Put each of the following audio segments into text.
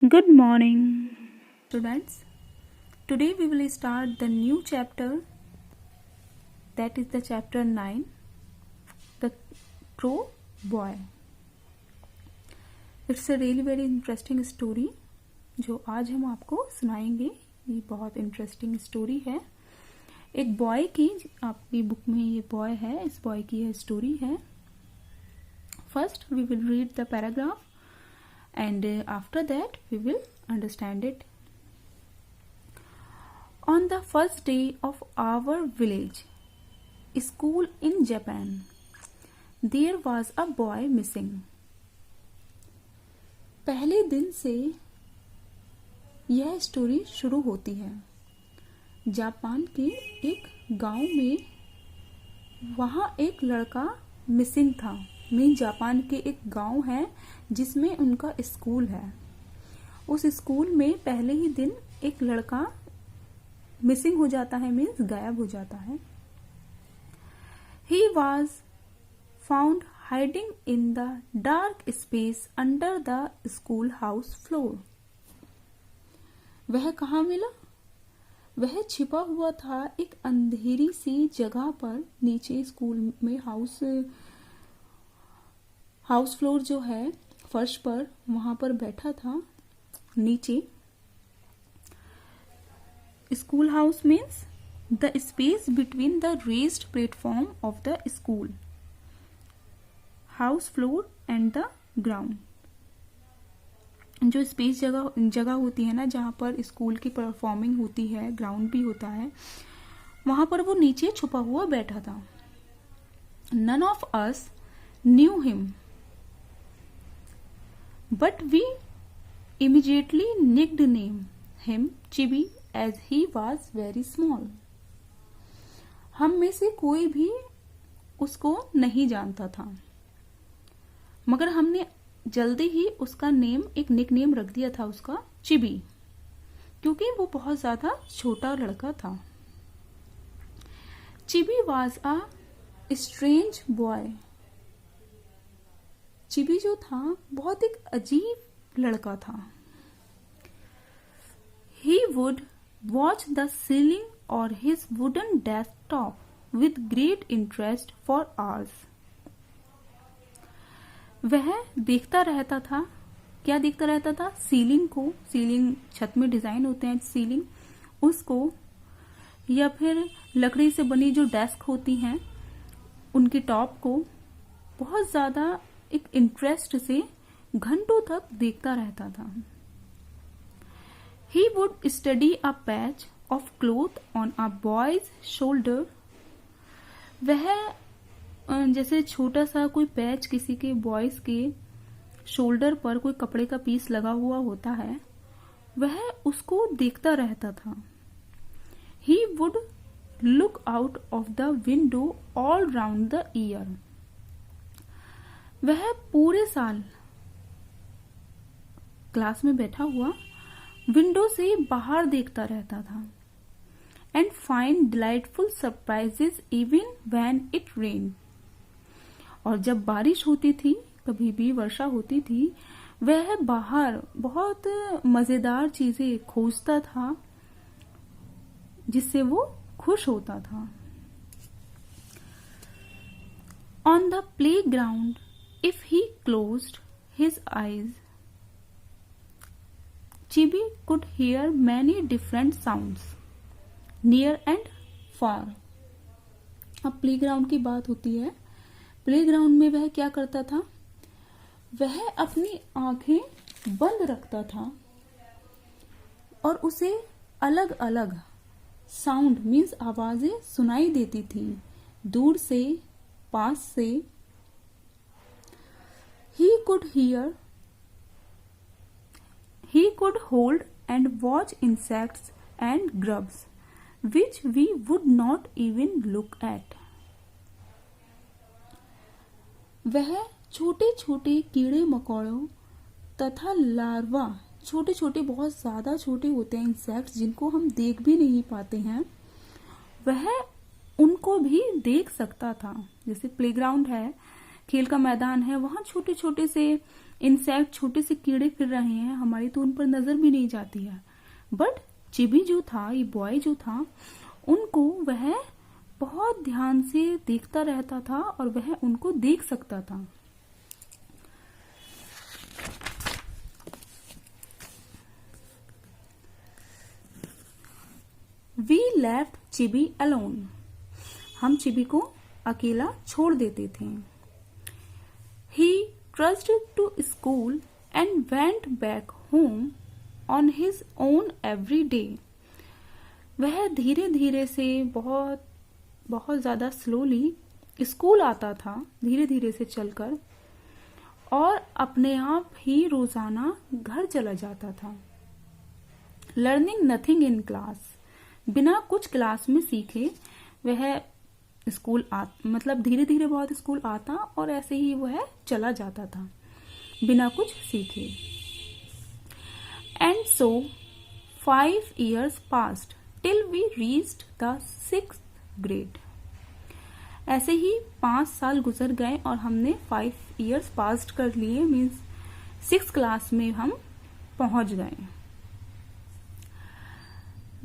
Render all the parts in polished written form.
Good morning, students. Today we will start the new chapter, that is the chapter 9, The Crow Boy. It's a really very interesting story जो आज हम आपको सुनाएंगे. ये बहुत interesting story है. एक बॉय की, आपकी बुक में ये बॉय है, इस बॉय की यह स्टोरी है. First we will read the paragraph and after that we will understand it. On the first day of our village school in Japan, there was a boy missing. पहले दिन से यह story शुरू होती है. जापान के एक गांव में वहाँ एक लड़का मिसिंग था. मीन जापान के एक गांव है जिसमें उनका स्कूल है. उस स्कूल में पहले ही दिन एक लड़का मिसिंग हो जाता है, मीन्स गायब हो जाता है. He was found hiding in the dark space under the school house floor. वह कहाँ मिला? वह छिपा हुआ था एक अंधेरी सी जगह पर, नीचे स्कूल में हाउस फ्लोर जो है, फर्श पर, वहां पर बैठा था नीचे. School house means the space between the raised platform of the school, house floor and the ground. जो स्पेस जगह होती है ना, जहां पर स्कूल की परफॉर्मिंग होती है, ग्राउंड भी होता है, वहां पर वो नीचे छुपा हुआ बैठा था. None of us knew him, but we immediately nicknamed him Chibi as he was very small. हम में से कोई भी उसको नहीं जानता था, मगर हमने जल्दी ही उसका नेम, एक निकनेम रख दिया था उसका, चिबी, क्योंकि वो बहुत ज्यादा छोटा लड़का था. चिबी was a strange boy. चिबी जो था बहुत एक अजीब लड़का था. He would watch the ceiling or his wooden desktop with great interest for hours. वह देखता रहता था. क्या देखता रहता था? सीलिंग को. सीलिंग, छत में डिजाइन होते हैं सीलिंग, उसको, या फिर लकड़ी से बनी जो डेस्क होती हैं उनकी टॉप को बहुत ज्यादा एक इंटरेस्ट से घंटों तक देखता रहता था. He would study a patch of cloth on a boy's shoulder. वह जैसे छोटा सा कोई पैच किसी के बॉयज के शोल्डर पर कोई कपड़े का पीस लगा हुआ होता है, वह उसको देखता रहता था. He would look out of the window all round the year. वह पूरे साल क्लास में बैठा हुआ विंडो से बाहर देखता रहता था. And find delightful surprises even when it rain. और जब बारिश होती थी, कभी भी वर्षा होती थी, वह बाहर बहुत मजेदार चीजें खोजता था जिससे वो खुश होता था. On the play ground, if he closed his eyes, Chibi could hear many different sounds, near and far. अब प्लेग्राउंड की बात होती है. प्लेग्राउंड में वह क्या करता था? वह अपनी आंखें बंद रखता था और उसे अलग अलग साउंड मीन्स आवाजें सुनाई देती थी, दूर से, पास से. He could hold and watch insects and grubs, which we would not even look at. वह छोटे छोटे कीड़े मकोड़ों तथा लार्वा, छोटे छोटे, बहुत ज्यादा छोटे होते हैं इंसेक्ट्स जिनको हम देख भी नहीं पाते हैं, वह उनको भी देख सकता था. जैसे प्लेग्राउंड है, खेल का मैदान है, वहां छोटे छोटे से इंसेक्ट, छोटे से कीड़े फिर रहे हैं, हमारी तो उन पर नजर भी नहीं जाती है। बट चिबी जो था, ये बॉय जो था, उनको वह बहुत ध्यान से देखता रहता था और वह उनको देख सकता था। We left चिबी alone. हम चिबी को अकेला छोड़ देते थे। He trudged to school and went back home on his own every day. वह धीरे धीरे से बहुत ज्यादा स्लोली स्कूल आता था, धीरे धीरे से चलकर, और अपने आप ही रोजाना घर चला जाता था। लर्निंग नथिंग इन क्लास, बिना कुछ क्लास में सीखे वह स्कूल मतलब धीरे धीरे बहुत स्कूल आता और ऐसे ही वह चला जाता था बिना कुछ सीखे। And so 5 years passed till we reached the 6th grade. ऐसे ही 5 साल गुजर गए और हमने 5 years passed कर लिए, मीन्स 6th क्लास में हम पहुंच गए।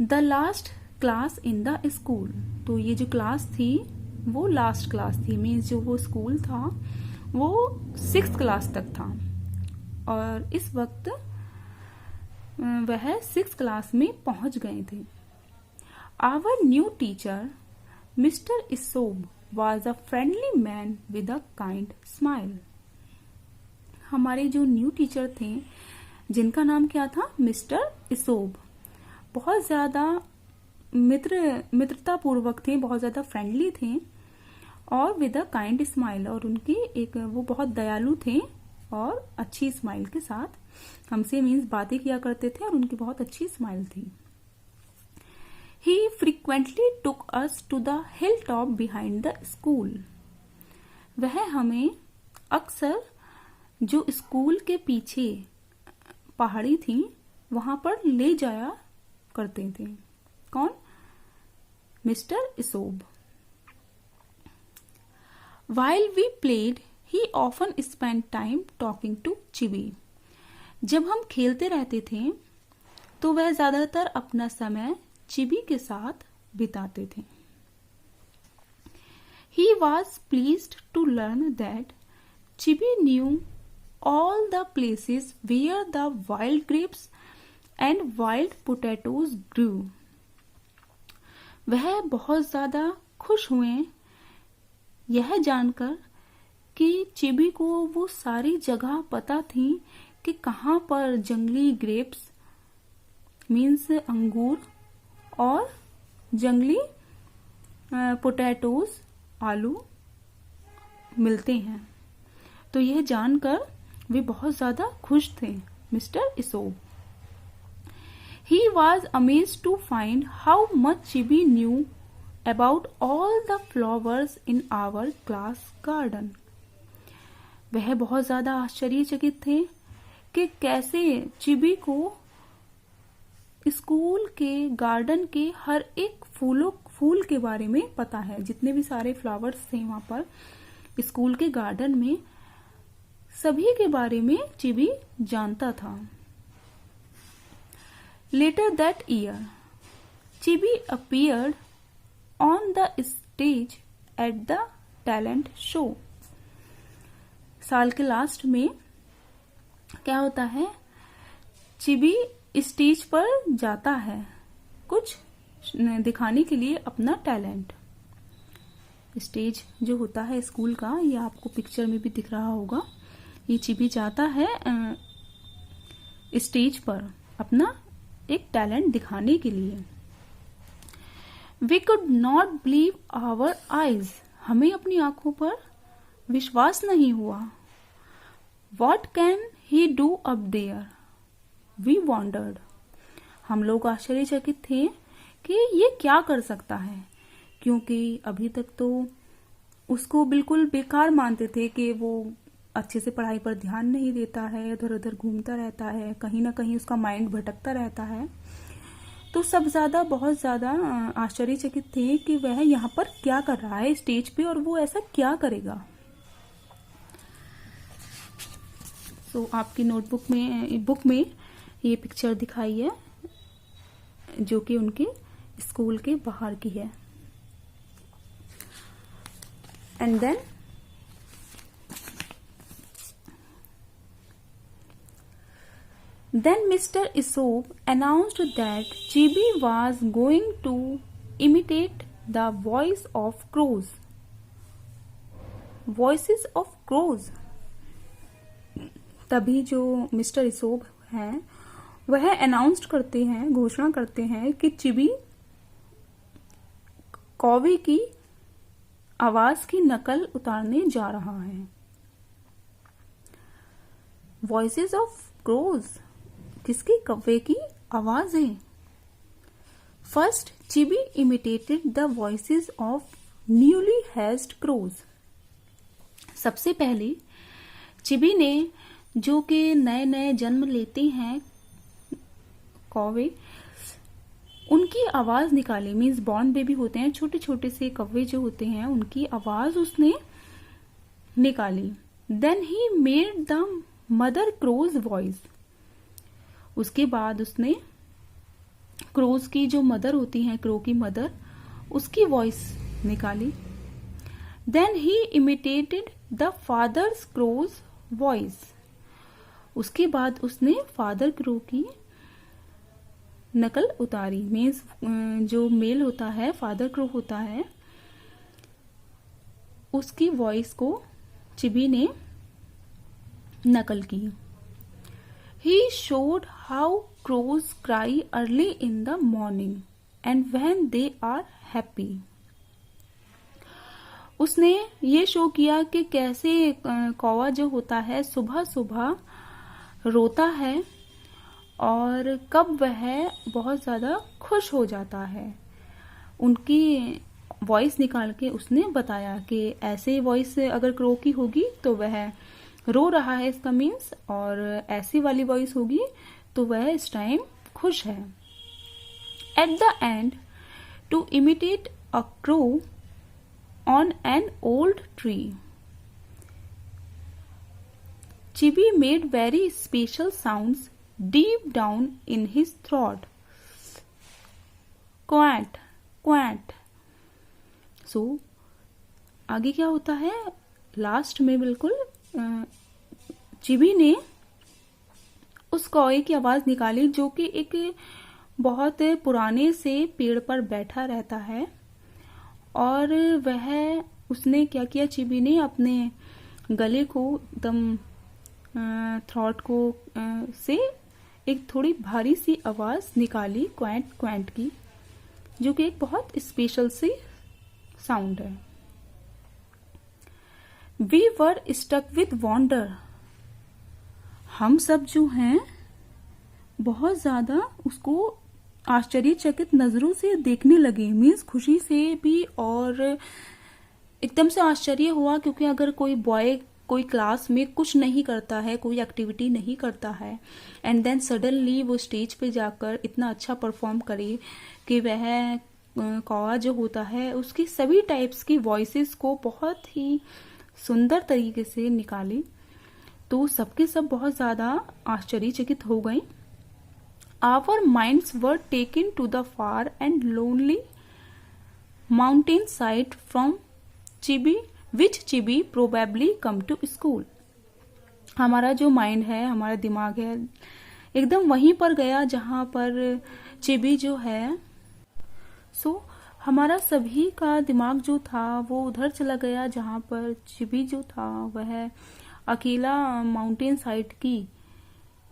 The last class in the school, तो ये जो क्लास थी वो लास्ट क्लास थी, मीन्स जो वो स्कूल था वो 6th क्लास तक था और इस वक्त वह 6th क्लास में पहुंच गए थे। Our new teacher Mr Isobe was a friendly man with a kind smile. हमारे जो न्यू टीचर थे जिनका नाम क्या था, मिस्टर इसोब, बहुत ज्यादा मित्रता पूर्वक थे, बहुत ज्यादा फ्रेंडली थे, और विद अ काइंड स्माइल, और उनकी वो बहुत दयालु थे और अच्छी स्माइल के साथ हमसे मीन्स बातें किया करते थे और उनकी बहुत अच्छी स्माइल थी। He frequently took us to the hilltop behind the school. वह हमें अक्सर जो स्कूल के पीछे पहाड़ी थी वहां पर ले जाया करते थे। कौन? Mr Isobe. While we played, he often spent time talking to Chibi. जब हम खेलते रहते थे तो वह ज्यादातर अपना समय चिबी के साथ बिताते थे। He was pleased to learn that चिबी knew all the places where the wild grapes and wild potatoes grew. वह बहुत ज्यादा खुश हुए यह जानकर कि चिबी को वो सारी जगह पता थी कि कहाँ पर जंगली ग्रेप्स मीन्स अंगूर और जंगली पोटैटोज आलू मिलते हैं। तो यह जानकर वे बहुत ज्यादा खुश थे mister इसोब। He was amazed to find how much Chibi knew about all the flowers in our class garden. वह बहुत ज्यादा आश्चर्यचकित थे कि कैसे चिबी को स्कूल के गार्डन के हर एक फूल के बारे में पता है। जितने भी सारे फ्लावर्स थे वहां पर स्कूल के गार्डन में, सभी के बारे में चिबी जानता था। Later that year, Chibi appeared on the stage at the talent show. साल के लास्ट में क्या होता है, चिबी स्टेज पर जाता है कुछ दिखाने के लिए अपना टैलेंट। स्टेज जो होता है स्कूल का, ये आपको पिक्चर में भी दिख रहा होगा। ये चिबी जाता है स्टेज पर अपना एक टैलेंट दिखाने के लिए। We could not believe our eyes. हमें अपनी आंखों पर विश्वास नहीं हुआ। What can he do up there? We wondered. हम लोग आश्चर्यचकित थे कि ये क्या कर सकता है, क्योंकि अभी तक तो उसको बिल्कुल बेकार मानते थे कि वो अच्छे से पढ़ाई पर ध्यान नहीं देता है, इधर उधर घूमता रहता है, कहीं ना कहीं उसका माइंड भटकता रहता है। तो सब बहुत ज्यादा आश्चर्यचकित थे कि वह यहाँ पर क्या कर रहा है स्टेज पे और वो ऐसा क्या करेगा। सो आपकी नोटबुक में बुक में ये पिक्चर दिखाई है जो कि उनके स्कूल के बाहर की है। And then Mr. Isob announced that Chibi was going to imitate the voices of crows। तभी जो मिस्टर इसोब हैं वह अनाउंस करते हैं, घोषणा करते हैं कि चिबी कौवे की आवाज की नकल उतारने जा रहा है। वॉइसेस ऑफ क्रोज, किसकी? कौवे की आवाजें। First Chibi imitated the voices of newly hatched crows. सबसे पहले चिबी ने, जो कि नए नए जन्म लेते हैं कौवे, उनकी आवाज निकाली। मीन्स बॉर्न बेबी होते हैं, छोटे छोटे से कौवे जो होते हैं, उनकी आवाज उसने निकाली। Then he made the mother crow's voice. उसके बाद उसने क्रोज की जो मदर होती हैं, क्रो की मदर, उसकी वॉइस निकाली। Then he imitated the father's crow's voice. उसके बाद उसने फादर क्रो की नकल उतारी। मीन्स जो मेल होता है, फादर क्रो होता है, उसकी वॉइस को चिबी ने नकल की। He showed how crows cry early in the morning and when they are happy। उसने ये शो किया कि कैसे कौवा जो होता है सुबह सुबह रोता है और कब वह बहुत ज्यादा खुश हो जाता है। उनकी वॉइस निकाल के उसने बताया कि ऐसे वॉइस अगर क्रो की होगी तो वह रो रहा है, इसका मीन्स, और ऐसी वाली वॉइस होगी तो वह इस टाइम खुश है। At the end, to imitate a crow on an old tree, Chibi made very special sounds deep down in his throat. क्वैट क्वैट। सो आगे क्या होता है, लास्ट में बिल्कुल चिबी ने उस कौवे की आवाज निकाली जो कि एक बहुत पुराने से पेड़ पर बैठा रहता है। और वह उसने क्या किया, चिबी ने अपने गले को एकदम थ्रोट को से एक थोड़ी भारी सी आवाज निकाली, क्वैंट क्वैंट की, जो कि एक बहुत स्पेशल सी साउंड है। We were stuck with wonder। हम सब जो हैं बहुत ज्यादा उसको आश्चर्यचकित नजरों से देखने लगे। मीन्स खुशी से भी, और एकदम से आश्चर्य हुआ, क्योंकि अगर कोई बॉय कोई क्लास में कुछ नहीं करता है, कोई एक्टिविटी नहीं करता है, एंड देन सडनली वो स्टेज पे जाकर इतना अच्छा परफॉर्म करे कि वह कौवा जो होता है उसकी सभी टाइप्स की वॉइसेस को बहुत ही सुंदर तरीके से निकाली, तो सबके सब बहुत ज्यादा आश्चर्यचकित हो गए। Our minds were taken to the far end lonely mountain side from Chibi which Chibi probably come to school. हमारा जो माइंड है, हमारा दिमाग है, एकदम वहीं पर गया जहां पर चिबी जो है। सो हमारा सभी का दिमाग जो था वो उधर चला गया जहां पर चिबी जो था वह अकेला माउंटेन साइड की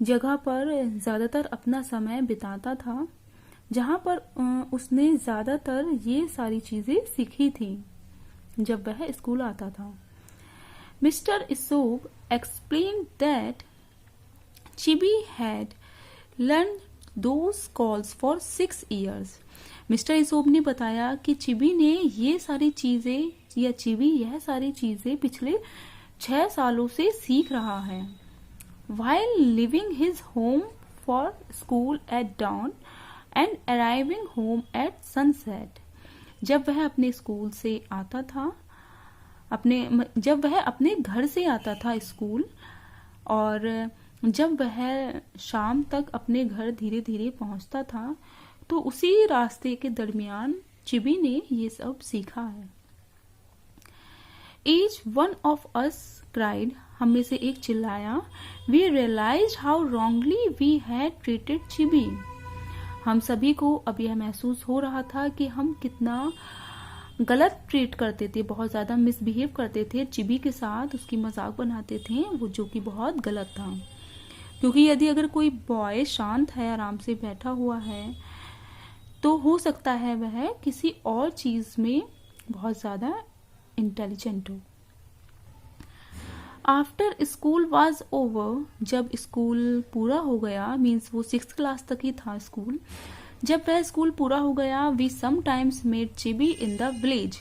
जगह पर ज्यादातर अपना समय बिताता था, जहां पर उसने ज्यादातर ये सारी चीजें सीखी थी जब वह स्कूल आता था। Mr Isobe explained that Chibi had learn those calls for 6 years। Mr Isobe ने बताया कि चिबी ने ये सारी चीजें, या चिबी यह सारी चीजें पिछले 6 सालों से सीख रहा है। While leaving his home for school at dawn and arriving home at sunset। जब वह अपने स्कूल से आता था, जब वह अपने घर से आता था स्कूल, और जब वह शाम तक अपने घर धीरे धीरे पहुंचता था तो उसी रास्ते के दरमियान चिबी ने ये सब सीखा है। Each one of us cried, हम में से एक चिल्लाया, We realized how wrongly we had treated चिबी। हम सभी को अब यह महसूस हो रहा था कि हम कितना गलत ट्रीट करते थे, बहुत ज़्यादा मिसबिहेव करते थे चिबी के साथ, उसकी मजाक बनाते थे, वो जो कि बहुत गलत था। क्योंकि यदि अगर कोई बॉय शांत है, आराम से बैठा हुआ है, तो हो सकता है वह किसी और चीज़ में बहुत ज़्यादा इंटेलिजेंट हो। आफ्टर स्कूल वॉज ओवर, जब स्कूल पूरा हो गया, मीन्स वो 6th क्लास तक ही था स्कूल, जब वह स्कूल पूरा हो गया, we sometimes met Chibi in the village,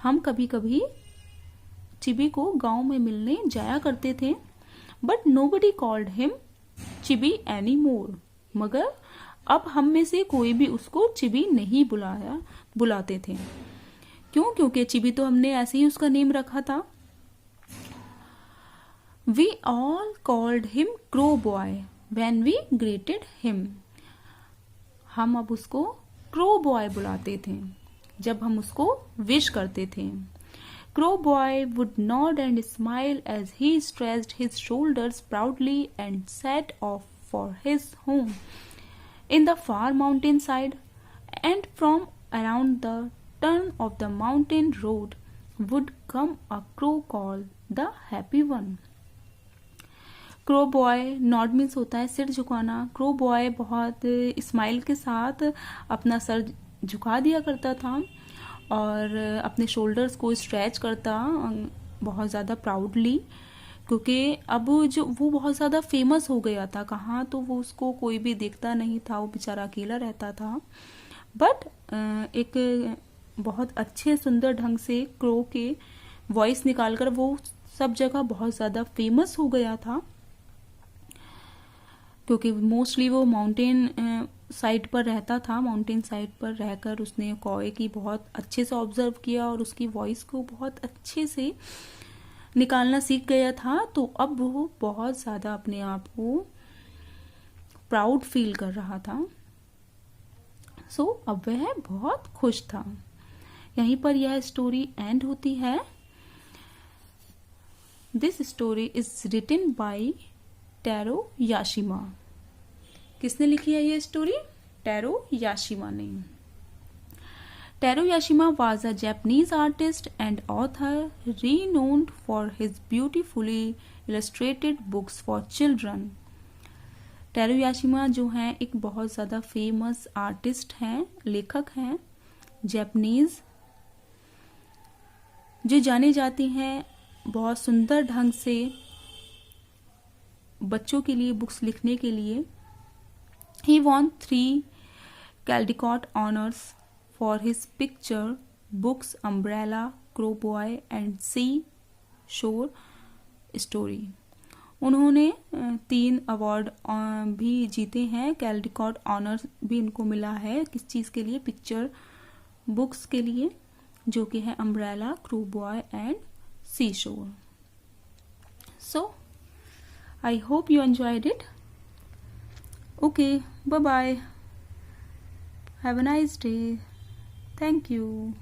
हम कभी कभी चिबी को गांव में मिलने जाया करते थे। But nobody called him Chibi any more, मगर अब हम में से कोई भी उसको चिबी नहीं बुलाते थे। क्यों? क्योंकि चिबी तो हमने ऐसे ही उसका नेम रखा था। We all called him crow boy when we greeted him, हम अब उसको क्रो बॉय बुलाते थे जब हम उसको विश करते थे। Crow boy would nod and smile as he stretched his shoulders proudly and set off for his home in the far mountain side, and from around the turn of the mountain road would come a crow called the happy one. Crow boy, nod means होता है सिर झुकाना। Crow boy बहुत smile के साथ अपना sir झुका दिया करता था और अपने शोल्डर्स को स्ट्रेच करता बहुत ज़्यादा प्राउडली, क्योंकि अब जो वो बहुत ज़्यादा फेमस हो गया था, कहाँ तो वो उसको कोई भी देखता नहीं था, वो बेचारा अकेला रहता था। बट एक बहुत अच्छे सुंदर ढंग से क्रो के वॉइस निकालकर वो सब जगह बहुत ज़्यादा फेमस हो गया था, क्योंकि मोस्टली वो माउंटेन साइड पर रहता था। माउंटेन साइड पर रहकर उसने कौवे की बहुत अच्छे से ऑब्जर्व किया और उसकी वॉइस को बहुत अच्छे से निकालना सीख गया था। तो अब वो बहुत ज़्यादा अपने आप को प्राउड फील कर रहा था। सो अब वह बहुत खुश था। यहीं पर यह स्टोरी एंड होती है। This story is written by Taro Yashima. किसने लिखी है ये स्टोरी? टैरो याशिमा ने। Taro Yashima was a Japanese artist and author renowned for his beautifully illustrated books for children. Taro Yashima जो हैं एक बहुत ज़्यादा फेमस आर्टिस्ट हैं, लेखक हैं, जापानीज, जो जाने जाती हैं बहुत सुंदर ढंग से बच्चों के लिए बुक्स लिखने के लिए। He won 3 Caldecott honors for his picture books Umbrella, Crow Boy and Sea Shore Story. उन्होंने 3 अवार्ड भी जीते हैं। कैल्डिकॉट ऑनर्स भी इनको मिला है। किस चीज़ के लिए? पिक्चर बुक्स के लिए, जो कि है umbrella, crow boy and sea shore. So I hope you enjoyed it. Okay, bye bye, have a nice day, thank you.